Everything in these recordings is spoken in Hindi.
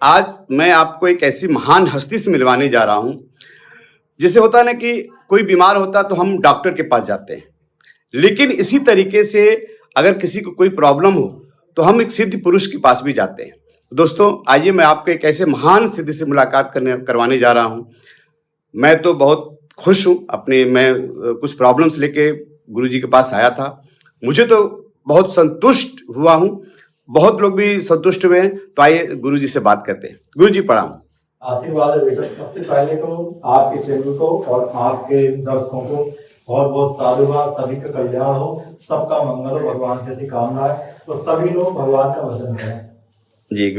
आज मैं आपको एक ऐसी महान हस्ती से मिलवाने जा रहा हूं। जैसे होता है ना कि कोई बीमार होता तो हम डॉक्टर के पास जाते हैं, लेकिन इसी तरीके से अगर किसी को कोई प्रॉब्लम हो तो हम एक सिद्ध पुरुष के पास भी जाते हैं। दोस्तों, आइए मैं आपको एक ऐसे महान सिद्ध से मुलाकात करवाने जा रहा हूं। मैं तो बहुत खुश हूं। मैं कुछ प्रॉब्लम्स लेके गुरुजी के पास आया था। मुझे तो बहुत संतुष्ट हुआ हूं। बहुत लोग भी संतुष्ट हुए हैं। तो आइए गुरुजी से बात करते हैं। गुरुजी प्रणाम। आशीर्वाद है बेटा। सबसे पहले तो आपके चैनल को और आपके दर्शकों को बहुत बहुत साधुवाद। सभी का कल्याण हो, सबका मंगल हो, भगवान से ऐसी कामना है। तो सभी लोग भगवान का भजन करें। जी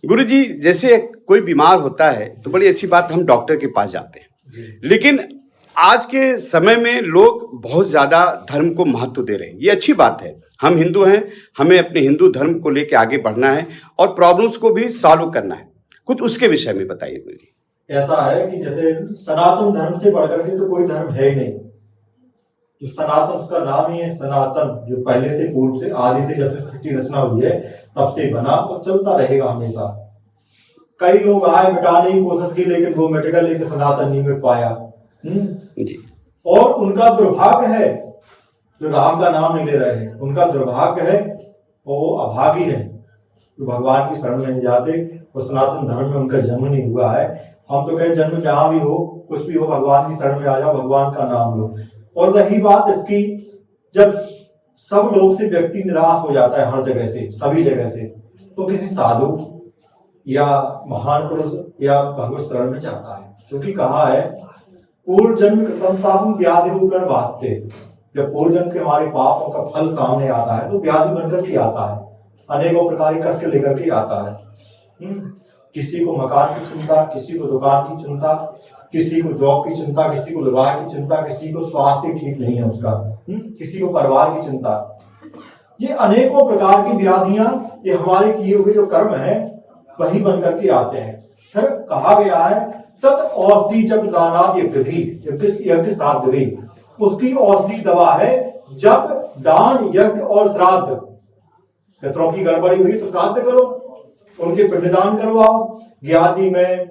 गुरुजी, जैसे कोई बीमार होता है तो बड़ी अच्छी बात, हम डॉक्टर के पास जाते हैं, लेकिन आज के समय में लोग बहुत ज्यादा धर्म को महत्व दे रहे हैं। ये अच्छी बात है। हम हिंदू हैं, हमें अपने हिंदू धर्म को लेके आगे बढ़ना है और प्रॉब्लम्स को भी सॉल्व करना है। कुछ उसके विषय में बताइए गुरुजी। ऐसा है कि जैसे सनातन धर्म से बढ़कर के तो कोई धर्म है ही नहीं। जो सनातन, उसका नाम ही है सनातन, जो पहले से पूर्व से आदि से जब से सृष्टि रचना हुई है तब से बना और चलता रहेगा हमेशा। कई लोग आए, मिटाने की कोशिश की, लेकिन वो मिट गए, लेकिन सनातन नहीं मिट पाया। जी। और उनका दुर्भाग्य है जो राम का नाम नहीं ले रहे हैं, उनका दुर्भाग्य है, वो अभागी है जो भगवान की शरण में नहीं जाते और सनातन धर्म में उनका जन्म नहीं हुआ है। हम तो कहें जन्म जहां भी हो, कुछ भी हो, भगवान की शरण में आ जाओ, भगवान का नाम लो। और रही बात इसकी, जब सब लोग से व्यक्ति निराश हो जाता है, हर जगह से, सभी जगह से, तो किसी साधु या महान पुरुष या भगवत शरण में जाता है। क्योंकि कहा है पूर्व जन्म कृतम पापम व्याधि रूपेण बाधते। जब पूर्व जन्म के हमारे पापों का फल सामने आता है तो व्याधि बनकर के आता है, अनेकों प्रकार के कष्ट लेकर के आता है। किसी को मकान की चिंता, किसी को दुकान की चिंता, किसी को जॉब की चिंता, किसी को विवाह की चिंता, किसी को स्वास्थ्य ठीक नहीं है उसका, किसी को परिवार की चिंता। ये अनेकों प्रकार की व्याधियां, ये हमारे किए हुए जो कर्म है वही बन करके आते हैं। फिर कहा गया है तत् औषधि जब दानाद यज्ञ श्राद्ध भी, उसकी औषधि दवा है जब दान, यज्ञ और श्राद्ध। पितरों की गड़बड़ी हुई तो श्राद्ध करो, उनके पिंडदान करवाओ, ज्ञाति में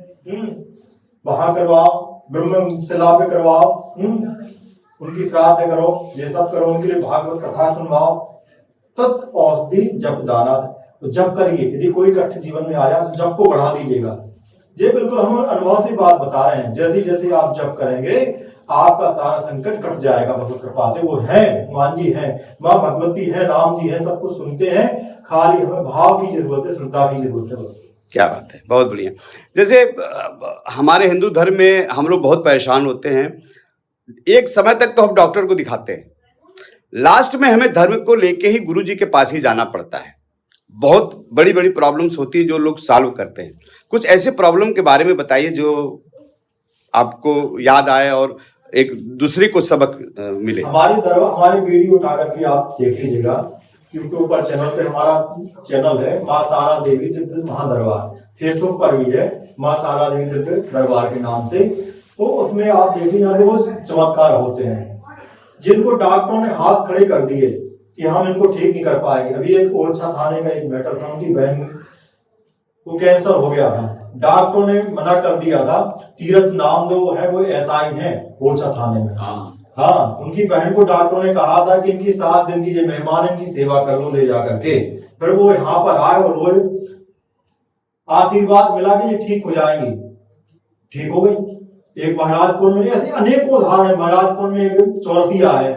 वहां करवाओ, ब्रह्म शिला पे करवाओ, उनकी श्राद्ध करो, ये सब करो, उनके लिए भागवत कथा सुनवाओ। तत् औषधि जप दाना, तो जप करिए। यदि कोई कष्ट जीवन में आया तो जप को बढ़ा दीजिएगा। ये बिल्कुल हम अनुभव से बात बता रहे हैं। जैसे जैसे आप जप करेंगे आपका सारा संकट कट जाएगा भगवत कृपा से। वो है, मान जी है, माँ भगवती है, राम जी है, सब कुछ सुनते हैं। खाली हमें भाव की जरूरत है, श्रद्धा की जरूरत है बस। क्या बात है, बहुत बढ़िया। जैसे हमारे हिंदू धर्म में हम लोग बहुत परेशान होते हैं। एक समय तक तो हम डॉक्टर को दिखाते हैं, लास्ट में हमें धर्म को लेके ही गुरुजी के पास ही जाना पड़ता है। बहुत बड़ी बड़ी प्रॉब्लम्स होती है जो लोग सॉल्व करते हैं। कुछ ऐसे प्रॉब्लम के बारे में बताइए जो आपको याद आए और एक दूसरे को सबक मिले। हमारी वीडियो उठा करके आप देख लीजिएगा। यूट्यूब पर चैनल पे हमारा चैनल है माँ तारा देवी दिव्य महादरबार। फेसबुक पर भी है माँ तारा देवी दिव्य दरबार के नाम से। तो उसमें आप देखिए रोज चमत्कार होते हैं। जिनको डॉक्टरों ने हाथ खड़े कर दिए कि हम इनको ठीक नहीं कर पाएंगे। अभी एक ओरछा थाने का एक मैटर था, उनकी बहन को कैंसर हो गया था। डॉक्टरों ने मना कर दिया था। तीरथ नाम जो है वो ऐसा ही है ओरछा थाने में। हाँ, उनकी बहन को डॉक्टरों ने कहा था कि इनकी 7 दिन की जो मेहमान इनकी सेवा कर लो ले जा करके। फिर वो यहाँ पर आए और रोज आशीर्वाद मिला कि ये ठीक हो जाएंगी। ठीक हो गई। एक महाराजपुर में ऐसे अनेकों उदाहरण है। महाराजपुर में एक चौरसिया है,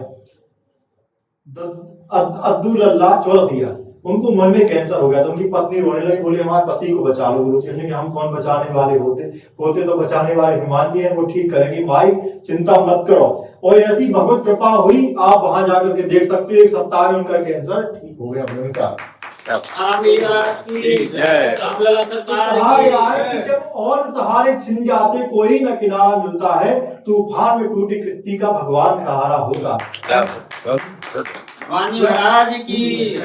अब्दुल अल्लाह चौरसिया। उनको मन में कैंसर हो गया तो उनकी पत्नी रोने लगी, बोली हमारे पति को बचा लो। गुरु जी ने हम कौन बचाने वाले होते तो बचाने वाले हनुमान जी हैं, वो ठीक करेंगे। माई चिंता मत करो। और ऐसी भगवत कृपा हुई, आप वहां जाकर के देख सकते हो, 1 सप्ताह में उनका कैंसर ठीक हो गया। जब और सहारे छिन जाते कोई न किनारा मिलता है, तूफान में टूटी कृति का भगवान सहारा होगा। महाराज की।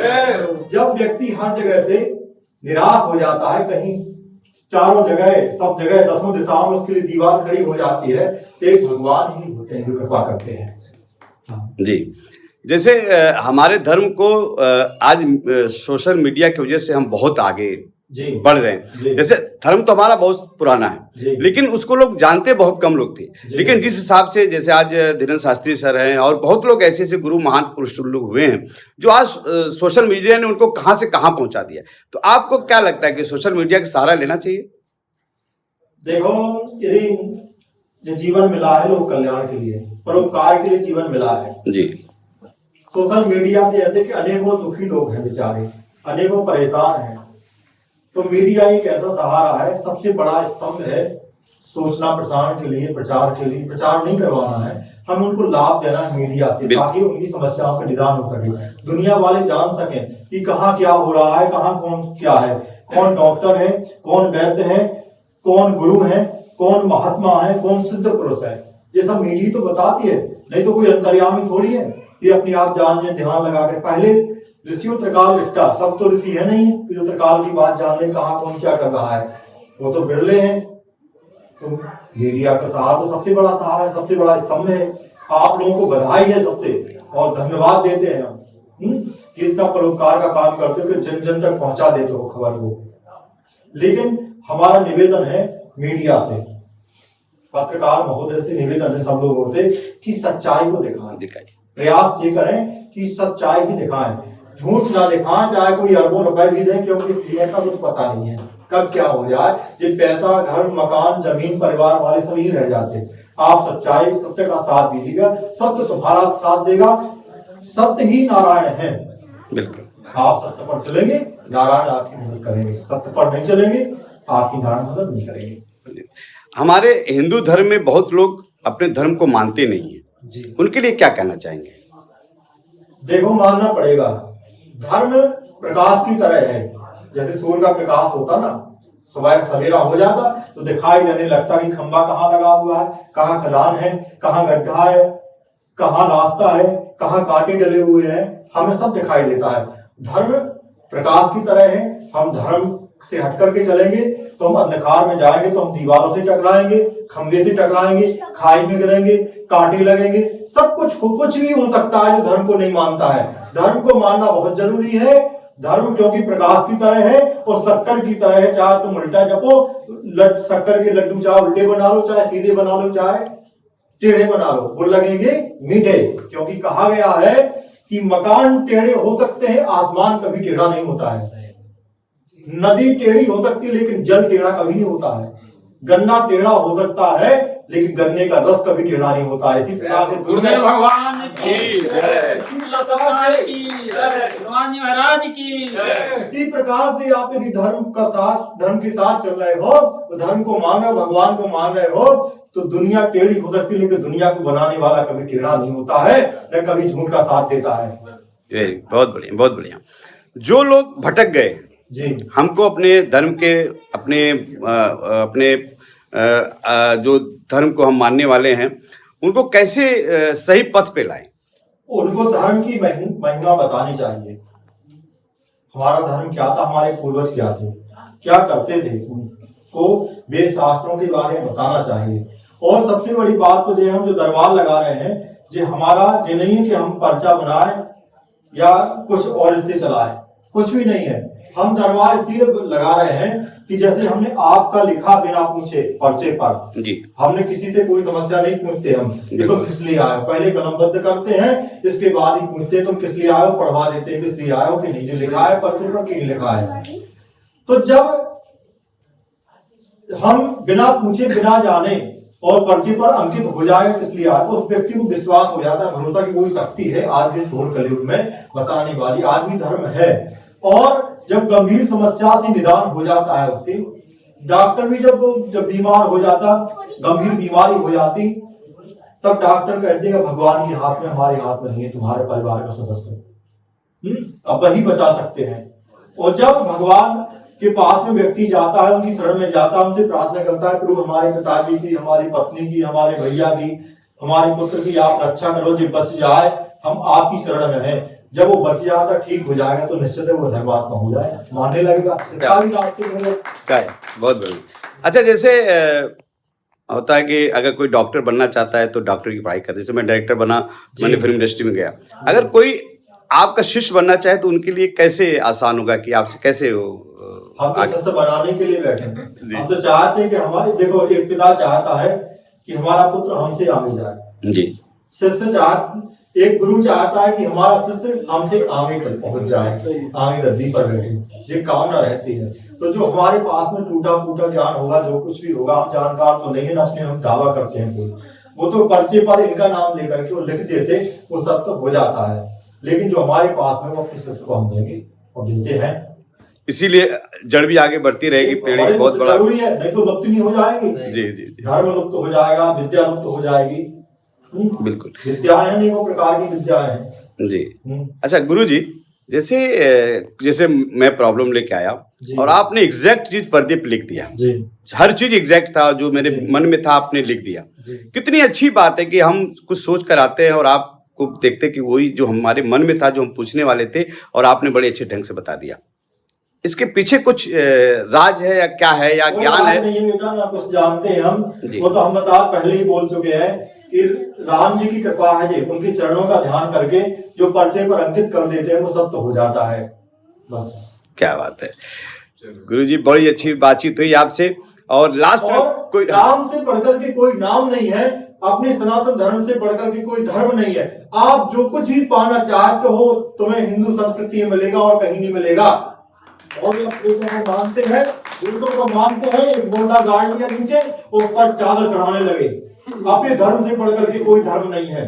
जब व्यक्ति हर जगह से निराश हो जाता है, कहीं चारों जगह, सब जगह, 10 दिशाओं में उसके लिए दीवार खड़ी हो जाती है, तो एक भगवान ही होते हैं जो कृपा करते हैं। जी। जैसे हमारे धर्म को आज सोशल मीडिया की वजह से हम बहुत आगे जी बढ़ रहे हैं। जी जैसे धर्म तो हमारा बहुत पुराना जी है, लेकिन उसको लोग जानते बहुत कम लोग थे। जी लेकिन जिस हिसाब से जैसे आज धीरेन्द्र शास्त्री सर हैं और बहुत लोग ऐसे ऐसे गुरु महान पुरुष लोग हुए हैं जो आज सोशल मीडिया ने उनको कहाँ से कहाँ पहुंचा दिया। तो आपको क्या लगता है कि सोशल मीडिया का सहारा लेना चाहिए? देखो, यदि जो जीवन मिला है लोग कल्याण के लिए, परोपकार के लिए जीवन मिला है जी। सोशल मीडिया से ऐसे कि अनेकों दुखी लोग हैं बेचारे, अनेकों परेशान हैं। तो मीडिया एक ऐसा सहारा है, सबसे बड़ा स्तंभ है सूचना प्रसारण के लिए, प्रचार के लिए। प्रचार नहीं करवाना है, हम उनको लाभ देना है मीडिया से, ताकि उनकी समस्याओं का निदान हो सके, दुनिया वाले जान सकें कि कहाँ क्या हो रहा है, कहाँ कौन क्या है, कौन डॉक्टर है, कौन वैद्य है, कौन गुरु है, कौन महात्मा है, कौन सिद्ध पुरुष है। ये सब मीडिया तो बताती है, नहीं तो कोई अंतर्यामी थोड़ी है ये अपने आप जान ले, ध्यान लगा कर। पहले ऋषियों त्रिकाल निष्ठा, सब तो ऋषि है नहीं कि जो त्रिकाल की बात जान ले कहाँ कौन क्या कर रहा है, वो तो बिरले हैं। तो मीडिया का सहारा तो सबसे बड़ा सहारा है, सबसे बड़ा स्तंभ है। आप लोगों को बधाई है सबसे, और धन्यवाद देते हैं हम कि इतना परोपकार का काम करते हो कि जन जन तक पहुंचा देते हो खबर को। लेकिन हमारा निवेदन है मीडिया से, पत्रकार महोदय से निवेदन है सब लोगों से कि सच्चाई को दिखाएं, प्रयास ये करें कि सच्चाई ही दिखाएं, झूठ ना दिखाएं, चाहे कोई अरबों रुपए भी दें, क्योंकि जीवन का कुछ पता नहीं है कब क्या हो जाए। ये पैसा, घर, मकान, जमीन, परिवार वाले सभी रह जाते। आप सच्चाई, सत्य का साथ दीजिएगा, सत्य तुम्हारा साथ देगा। सत्य ही नारायण है। बिल्कुल, आप सत्य पर चलेंगे, नारायण आपकी मदद करेंगे। सत्य पर नहीं चलेंगे, आपकी नारायण मदद नहीं करेंगे। हमारे हिंदू धर्म में बहुत लोग अपने धर्म को मानते नहीं हैं जी, उनके लिए क्या कहना चाहेंगे? देखो, मानना पड़ेगा। धर्म प्रकाश की तरह है, जैसे सूर्य का प्रकाश होता ना, सुबह सवेरा हो जाता तो दिखाई देने लगता कि खंबा कहाँ लगा हुआ है, कहाँ खदान है, कहाँ गड्ढा है, कहाँ रास्ता है, कहाँ कांटे डले हुए हैं, हमें सब दिखाई देता है। धर्म प्रकाश की तरह है। हम धर्म से हट करके चलेंगे तो हम अंधकार में जाएंगे, तो हम दीवारों से टकराएंगे, खंबे से टकराएंगे, खाई में गिरेंगे, कांटे लगेंगे, सब कुछ भी हो सकता है जो धर्म को नहीं मानता है। धर्म को मानना बहुत जरूरी है। धर्म क्योंकि प्रकाश की तरह है और शक्कर की तरह है। चाहे तुम उल्टा जपो, शक्कर के लड्डू चाहे उल्टे बना लो, चाहे सीधे बना लो, चाहे टेढ़े बना लो, वो लगेंगे मीठे। क्योंकि कहा गया है कि मकान टेढ़े हो सकते हैं, आसमान कभी टेढ़ा नहीं होता है। नदी टेढ़ी हो सकती है, लेकिन जल टेढ़ा कभी नहीं होता है। गन्ना टेढ़ा हो सकता है, लेकिन गन्ने का रस कभी टेढ़ा नहीं होता है। इसी प्रकार से गुरुदेव भगवान की जय, हनुमान जी महाराज की जय। इसी प्रकार से आप यदि धर्म के साथ चल रहे हो, तो धर्म को मान रहे हो, भगवान को मान रहे हो, तो दुनिया टेढ़ी हो सकती है, लेकिन दुनिया को बनाने वाला कभी टेढ़ा नहीं होता है, न कभी झूठ का साथ देता है। बहुत बढ़िया, बहुत बढ़िया। जो लोग भटक गए जी, हमको अपने धर्म के, अपने जो धर्म को हम मानने वाले हैं, उनको कैसे सही पथ पे लाएं? उनको धर्म की महिमा बतानी चाहिए। हमारा धर्म क्या था, हमारे पूर्वज क्या थे, क्या करते थे, उनको वेद शास्त्रों के बारे में बताना चाहिए। और सबसे बड़ी बात तो ये, हम जो दरबार लगा रहे हैं, ये हमारा ये नहीं है कि हम पर्चा बनाए या कुछ और इससे चलाए, कुछ भी नहीं है। हम दरबार इसलिए लगा रहे हैं कि जैसे हमने आपका लिखा बिना पूछे पर्चे पर जी, हमने किसी से कोई समस्या नहीं पूछते। हम कि तुम किस लिए आए हो, पहले कलमबद्ध करते हैं, इसके बाद ही पूछते तुम किस लिए आए हो, पढ़वा देते हैं किस लिए आए हो, कि नीचे लिखा है पर्चे पर, कि लिखा है। तो जब हम बिना पूछे, बिना जाने और पर्चे पर अंकित हो जाएगा किस लिए आए, तो उस व्यक्ति को विश्वास हो जाता है, भरोसा की कोई शक्ति है आज भी घोर कलयुग में बताने वाली, आज भी धर्म है। और जब गंभीर समस्या से निदान हो जाता है उसके, डॉक्टर भी जब बीमार हो जाता, गंभीर बीमारी हो जाती, तब डॉक्टर कहते हैं भगवान के हाथ में, हमारे हाथ में नहीं है, तुम्हारे परिवार का सदस्य अब वही बचा सकते हैं। और जब भगवान के पास में व्यक्ति जाता है, उनकी शरण में जाता है, उनसे प्रार्थना करता है, प्रभु हमारे पिताजी की, हमारी पत्नी की, हमारे भैया की, हमारे पुत्र की आप रक्षा करो, जो बच जाए, हम आपकी शरण में हैं। जब वो बच जाता, ठीक हो जाएगा, तो निश्चित है वो धर्मात्मा हो जाए, मानने लगेगा। बहुत बढ़िया। अच्छा, जैसे होता है कि अगर कोई डॉक्टर बनना चाहता है तो डॉक्टर की पढ़ाई करते, जैसे मैं डायरेक्टर बना, मैंने फिल्म इंडस्ट्री में गया। अगर कोई आपका शिष्य बनना चाहे तो उनके लिए कैसे आसान होगा कि आपसे कैसे हम तो शिष्य बनाने के लिए बैठे जी। हैं। हम तो चाहते हैं कि हमारे, देखो, एक पिता चाहता है कि हमारा पुत्र हमसे आगे जाए। जी एक गुरु चाहता है कि हमारा शिष्य हमसे आगे तक पहुंच जाए, आगे गद्दी पर बैठे। ये कामना रहती है। तो जो हमारे पास में टूटा फूटा ज्ञान होगा, जो कुछ भी होगा, हम जानकार तो नहीं है ना, इसलिए हम दावा करते हैं कोई, वो तो पर्चे पर इनका नाम लेकर के वो लिख देते, वो सब तो हो जाता है। लेकिन जो हमारे पास में, वो अपने शिष्य को हम देंगे और देते हैं। इसीलिए जड़ भी आगे बढ़ती रहेगी, पेड़ भी बहुत बड़ा जरूरी है, नहीं तो लुप्त नहीं हो जाएगी। जी जी जी धर्म लुप्त हो जाएगा, विद्या लुप्त हो जाएगी। बिल्कुल। विद्याएं हैं, अनेकों प्रकार की विद्याएं हैं। जी अच्छा गुरु जी, जैसे मैं प्रॉब्लम लेके आया और आपने एग्जैक्ट चीज पर्दे पे लिख दिया जी। हर चीज एग्जैक्ट था, जो मेरे मन में था आपने लिख दिया। कितनी अच्छी बात है कि हम कुछ सोच कर आते हैं और आपको देखते कि वही जो हमारे मन में था, जो हम पूछने वाले थे, और आपने बड़े अच्छे ढंग से बता दिया। इसके पीछे कुछ राज है या क्या है या ज्ञान है? नहीं बेटा, ना कुछ जानते हैं हम। जी। वो तो हम पहले ही बोल चुके हैं कि राम जी की कृपा है जी, उनके चरणों का ध्यान करके जो पर्चे पर अंकित कर देते हैं, वो सब तो हो जाता है। बस क्या बात है गुरु जी, बड़ी अच्छी बातचीत हुई आपसे। और लास्ट में कोई राम से बढ़कर के कोई नाम नहीं है, अपने सनातन धर्म से बढ़कर के कोई धर्म नहीं है। आप जो कुछ भी पाना चाहते हो, तुम्हें हिंदू संस्कृति में मिलेगा और कहीं नहीं मिलेगा। और को मानते हैं, को मानते हैं, एक बोटा गाड़ लिया नीचे, ऊपर चादर चढ़ाने लगे। अपने धर्म से बढ़कर के कोई धर्म नहीं है,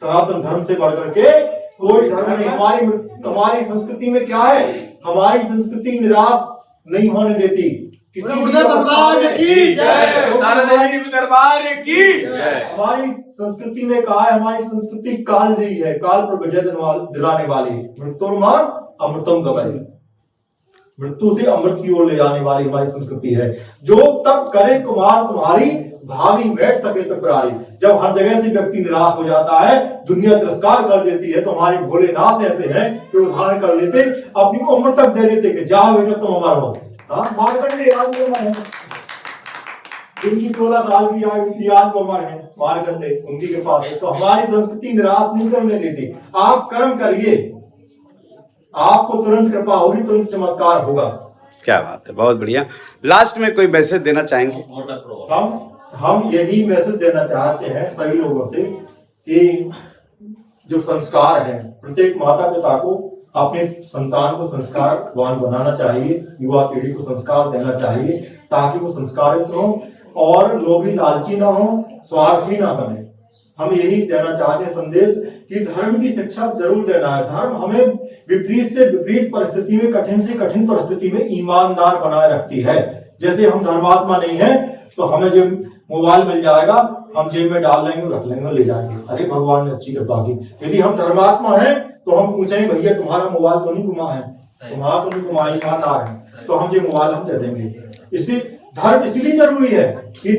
सनातन धर्म से बढ़कर के कोई धर्म नहीं। हमारी संस्कृति में क्या है? हमारी संस्कृति निराश नहीं होने देती। भगवान की जय, दरबार की जय। हमारी संस्कृति में कहा है, हमारी संस्कृति काल रही है, काल पर विजय दिलाने वाली। मृत्युर्मान अमृतम गमय, मृत्यु से अमृत की ओर ले जाने वाली हमारी संस्कृति है। जो तब करे कुमार तुम्हारी, भावी बैठ सके तो प्रारी। जब हर जगह से व्यक्ति निराश हो जाता है, दुनिया तिरस्कार कर देती है, तो हमारे भोलेनाथ ऐसे हैं कि उदाहरण कर लेते, अपनी को उम्र तक दे देते कि जाओ बेटा तुम हमारा हो। मारकंडे है, जिनकी 16 साल की आयु थी, आज वो अमर है, मारकंडे, उनकी कृपा है। तो हमारी संस्कृति निराश नहीं करने देती। आप कर्म करिए, आपको तुरंत कृपा होगी, तुरंत चमत्कार होगा। क्या बात है, बहुत बढ़िया। लास्ट में कोई मैसेज देना चाहेंगे? हम यही मैसेज देना चाहते हैं सभी लोगों से कि जो संस्कार है, प्रत्येक माता पिता को अपने संतान को संस्कारवान बनाना चाहिए, युवा पीढ़ी को संस्कार देना चाहिए, ताकि वो संस्कारित हो और लोभी लालची ना हो, स्वार्थी ना बने। हम यही देना चाहते हैं संदेश कि धर्म की शिक्षा जरूर देना है। धर्म हमें विपरीत से विपरीत परिस्थिति में, कठिन से कठिन परिस्थिति में ईमानदार बनाए रखती है। जैसे हम धर्मात्मा नहीं है तो हमें जो मोबाइल मिल जाएगा, हम जेब में डाल लेंगे, रख लेंगे, ले जाएंगे, अरे भगवान ने अच्छी कृपा की। यदि हम धर्मात्मा हैं तो हम पूछेंगे, भैया तुम्हारा मोबाइल तो नहीं गुमा है, तुम्हारा तो नहीं गुमा, ईमानदार है, तो हम ये मोबाइल हम दे देंगे। इसी धर्म इसलिए जरूरी है कि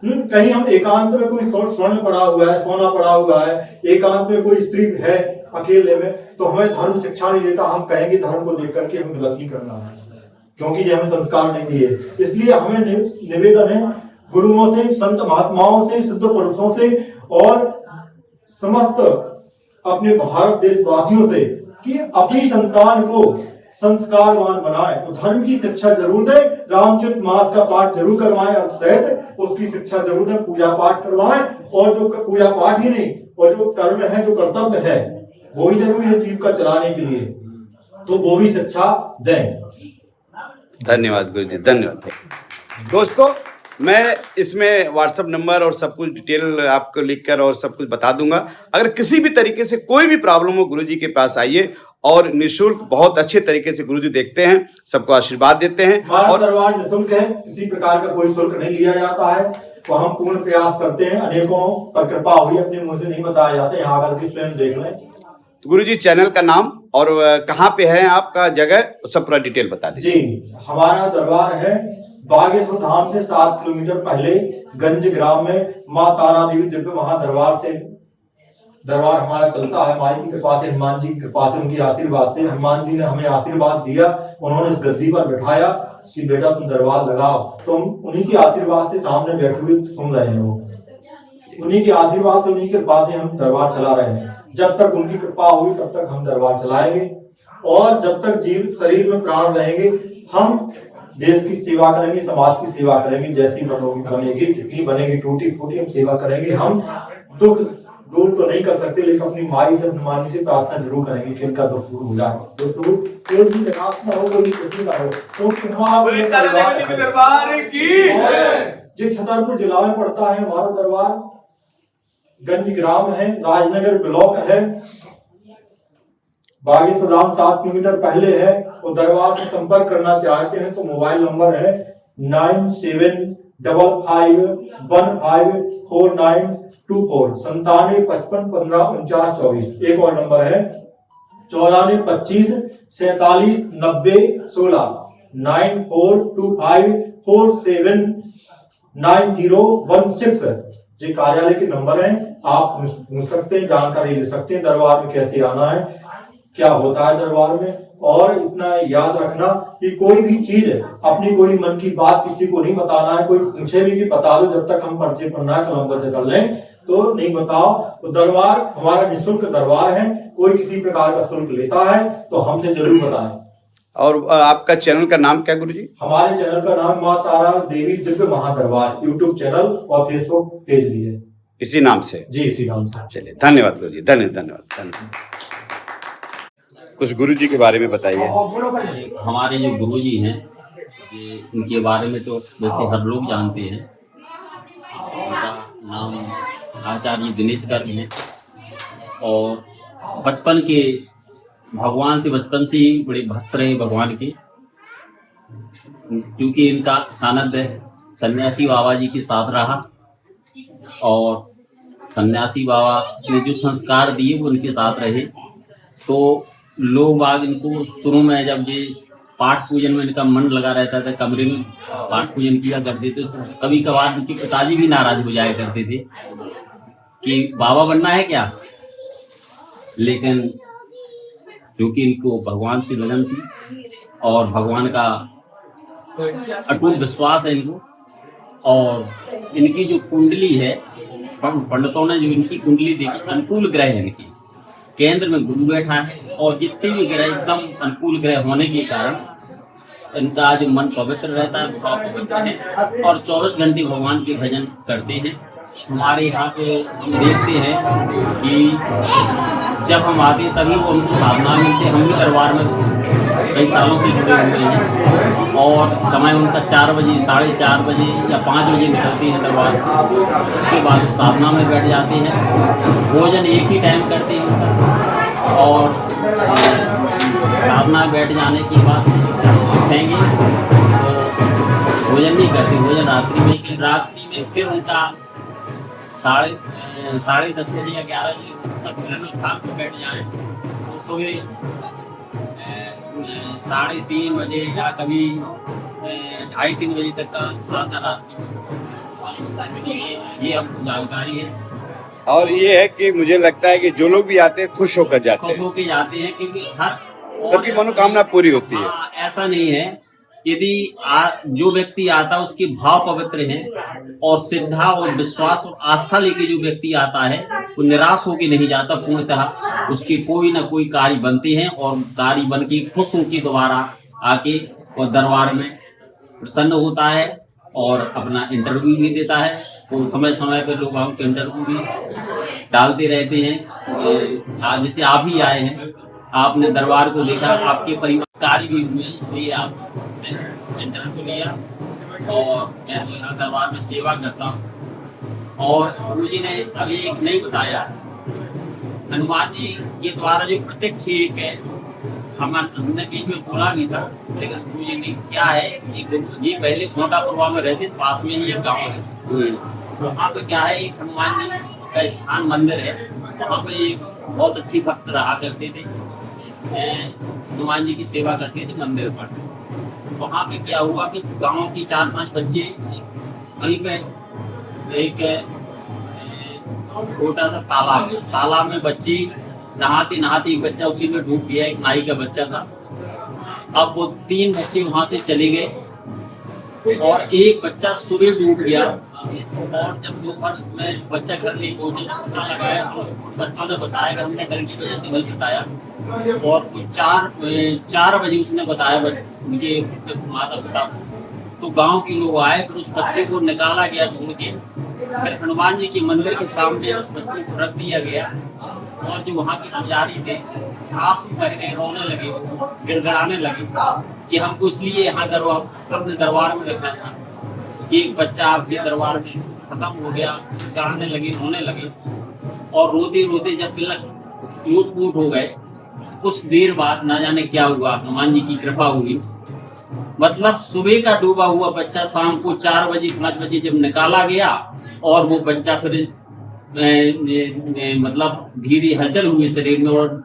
कहीं हम एकांत में कोई स्वर्ण पड़ा हुआ है, सोना पड़ा हुआ है, एकांत में कोई स्त्री है अकेले में, तो हमें धर्म शिक्षा नहीं देता। हम कहेंगे धर्म को देख करके हमें गलत नहीं करना है, क्योंकि ये हमें संस्कार नहीं दिए। इसलिए हमें निवेदन है गुरुओं से, संत महात्माओं से, सिद्ध पुरुषों से और समस्त अपने भारत देशवासियों से कि अपनी संतान को संस्कारवान बनाए। तो धर्म की शिक्षा जरूर दे, रामचरित मानस का पाठ जरूर करवाएं, सहित उसकी शिक्षा जरूर दे, पूजा पाठ करवाएं। और जो पूजा पाठ ही नहीं, और जो कर्म है, जो कर्तव्य है, वो ही जरूरी है जीव का चलाने के लिए, तो वो भी शिक्षा दें। धन्यवाद गुरु जी, धन्यवाद। दोस्तों, मैं इसमें व्हाट्सएप नंबर और सब कुछ डिटेल आपको लिखकर और सब कुछ बता दूंगा। अगर किसी भी तरीके से कोई भी प्रॉब्लम हो, गुरुजी के पास आइए, और निःशुल्क बहुत अच्छे तरीके से गुरुजी देखते हैं, सबको आशीर्वाद देते हैं। और दरबार निःशुल्क है, किसी प्रकार का कोई शुल्क नहीं लिया जाता है। तो हम पूर्ण प्रयास करते हैं, अनेकों पर कृपा हुई, अपने मुंह से नहीं बताया जाता, यहाँ आकर के स्वयं देख लें। तो गुरुजी चैनल का नाम और कहाँ पे है आपका जगह, सब पूरा डिटेल बता दीजिए। जी, हमारा दरबार है बागेश्वर धाम से 7 किलोमीटर पहले गंज ग्राम में माँ तारा देवी दिव्य महादरबार से दरबार हमारा चलता है। हमारी की कृपा से, हनुमान जी की कृपा से, उनकी आशीर्वाद से, हनुमान जी ने हमें आशीर्वाद दिया, उन्होंने इस गद्दी पर बैठाया कि बेटा तुम दरबार लगाओ। तो हम उन्हीं के आशीर्वाद से सामने बैठे हुए सुन रहे हैं, वो उन्हीं के आशीर्वाद से, उन्हीं की कृपा से हम दरबार चला रहे हैं। जब तक उनकी कृपा होगी तब तक हम दरबार चलाएंगे और जब तक जीव शरीर में प्राण रहेंगे हम देश की सेवा करेंगे, समाज की सेवा करेंगे। जैसी बनेगी जितनी बनेगी टूटी फूटी हम सेवा करेंगे। हम दुख दूर तो नहीं कर सकते लेकिन अपनी माई से हनुमान से प्रार्थना जरूर करेंगे कि इनका दुख दूर हो जाए। तो कोई भी निराश ना हो, कोई खुशी ना हो। तो दरबार की जो छतरपुर जिला में पड़ता है हमारा दरबार, गंज ग्राम है, राजनगर ब्लॉक है, बागेश्वर 7 किलोमीटर पहले है। और दरबार से संपर्क करना चाहते हैं तो मोबाइल नंबर है 9755154924 9755154924। एक और नंबर है 9425479016 9425479016। ये कार्यालय के नंबर हैं, आप पूछ सकते हैं, जानकारी ले सकते हैं दरबार में कैसे आना है, क्या होता है दरबार में। और इतना याद रखना कि कोई भी चीज अपनी कोई मन की बात किसी को नहीं बताना है। कोई पूछे भी कि बता दो, जब तक हम पर्चे पढ़ना है कलम बंद कर लें तो नहीं बताओ। तो दरबार हमारा निःशुल्क दरबार है, कोई किसी प्रकार का शुल्क लेता है तो हमसे जरूर बताएं। और आपका चैनल का नाम क्या गुरुजी? हमारे चैनल का नाम माँ तारा देवी दिव्य महादरबार यूट्यूब चैनल और फेसबुक पेज भी है, इसी नाम से? जी इसी नाम से। चलिए, धन्यवाद गुरुजी, धन्यवाद। कुछ गुरुजी के बारे में बताइए। हमारे जो गुरुजी हैं ये उनके बारे में तो वैसे हर लोग जानते हैं। उनका नाम आचार्य दिनेश गर्ग है और बचपन के भगवान से बचपन से ही बड़े भक्त रहे भगवान के, क्योंकि इनका सानिध्य सन्यासी बाबा जी के साथ रहा और सन्यासी बाबा ने जो संस्कार दिए वो उनके साथ रहे। तो लोग बाग इनको शुरू में जब ये पाठ पूजन में इनका मन लगा रहता था, कमरे में पाठ पूजन किया करते थे, तो कभी कभार उनके पिताजी भी नाराज हो जाया करते थे कि बाबा बनना है क्या। लेकिन क्योंकि इनको भगवान से लगन थी और भगवान का अटूट विश्वास है इनको, और इनकी जो कुंडली है पंडितों ने जो इनकी कुंडली देखी, अनुकूल ग्रह है इनकी, केंद्र में गुरु बैठा है और जितने भी ग्रह एकदम अनुकूल ग्रह होने के कारण इनका जो मन पवित्र रहता है, भाव पवित्र है और 24 घंटे भगवान के भजन करते हैं। हमारे यहाँ पे हम देखते हैं कि जब हम आते हैं तभी वो उनको साधना मिलते हैं। हम भी दरबार में कई सालों से जुड़े हुए हैं और समय उनका 4 बजे, 4:30 बजे या 5 बजे निकलती है दरबार। उसके बाद साधना में बैठ जाते हैं, भोजन एक ही टाइम करते हैं और साधना बैठ जाने के बाद उठेंगे तो भोजन नहीं करते, भोजन रात्रि में फिर उनका 10:30 बजे या 11 बजे तक स्थान पर बैठ जाएं तो सुबह 3:30 बजे या कभी 2:30-3 बजे तक का साधना ये हमको जानकारी है। और ये है कि मुझे लगता है कि जो लोग भी आते हैं खुश होकर जाते हैं, खुश होकर जाते हैं क्योंकि हर सबकी मनोकामना पूरी होती है। ऐसा नहीं है, यदि जो व्यक्ति आता है उसके भाव पवित्र हैं और श्रद्धा और विश्वास और आस्था लेके जो व्यक्ति आता है वो निराश होके नहीं जाता। पूर्णतः उसके कोई ना कोई कार्य बनते हैं और कार्य बन के खुश उनके द्वारा आके और दरबार में प्रसन्न होता है और अपना इंटरव्यू भी देता है। तो समय समय पर लोग के इंटरव्यू भी डालते रहते हैं। आज जैसे आप ही आए हैं, आपने दरबार को देखा, आपके परिवार कार्य भी हुए, इसलिए आप इंटरव्यू लिया और मैं तो यहाँ दरबार में सेवा करता हूँ। और गुरु जी ने अभी एक नहीं बताया, हनुमान जी के द्वारा जो प्रत्यक्ष एक है, हमने बीच में बोला भी था, लेकिन गुरु जी ने क्या है कि गुरु जी पहले कोटापुरवा में रहते, पास में ही एक गाँव है, वहाँ पे क्या है एक हनुमान जी का स्थान मंदिर है, वहाँ पे एक बहुत अच्छी भक्त रहा करते थे, हनुमान जी की सेवा करते थे मंदिर पर। वहाँ पे क्या हुआ कि गांव के 4-5 बच्चे वहीं पे एक छोटा सा तालाब में बच्चे नहाते नहाते एक बच्चा उसी में डूब गया, एक नाई का बच्चा था। अब वो 3 बच्चे वहां से चले गए और एक बच्चा सुबह डूब गया और जब दोपहर में बच्चा घर नहीं पहुंचे तो पता लगाया तो बच्चों ने बताया कि हमने डर की वजह से नहीं बताया। और कुछ 4 बजे उसने बताया उनके माता पिता को। तो गांव के लोग आए, फिर उस बच्चे को निकाला गया ढूंढ के, फिर हनुमान जी के मंदिर के सामने उस बच्चे को रख दिया गया। और जो वहाँ के पुजारी थे आंसू बहने रोने लगे, गिड़गिड़ाने लगे कि हमको इसलिए यहाँ अपने दरबार में रखना था कि एक बच्चा आपके दरबार में खत्म हो गया। गिड़गिड़ाने लगे, रोने लगे और रोते रोते जब तिलक लूट पूट हो गए, कुछ देर बाद ना जाने क्या हुआ, हनुमान जी की कृपा हुई। मतलब सुबह का डूबा हुआ बच्चा शाम को 4 बजे 5 बजे जब निकाला गया और वो बच्चा फिर मतलब धीरे हलचल हुई शरीर में और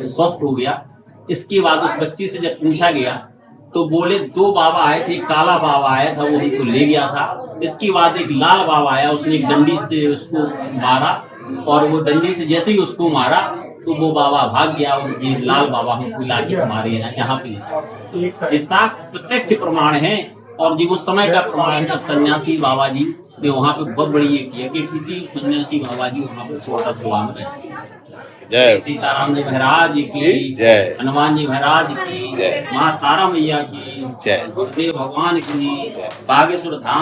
स्वस्थ हो गया। इसके बाद उस बच्ची से जब पूछा गया तो बोले 2 बाबा आए थे, काला बाबा आया था वो उनको ले गया था। इसके बाद एक लाल बाबा आया, उसने एक डंडी से उसको मारा और वो डंडी से जैसे ही उसको मारा तो वो बाबा भाग गया और ये लाल बाबा हमको लाके हमारे यहाँ पे साख प्रत्यक्ष प्रमाण है। और जी उस समय का प्रमाण जब सन्यासी बाबा जी ने वहाँ पे बहुत बड़ी ये किया कि सन्यासी बाबा जी वहाँ पे छोटा सुबह में जय सीताराम जी महाराज की जय, हनुमान जी महाराज की, माँ तारा मैया की जय, गुरुदेव भगवान की, बागेश्वर धाम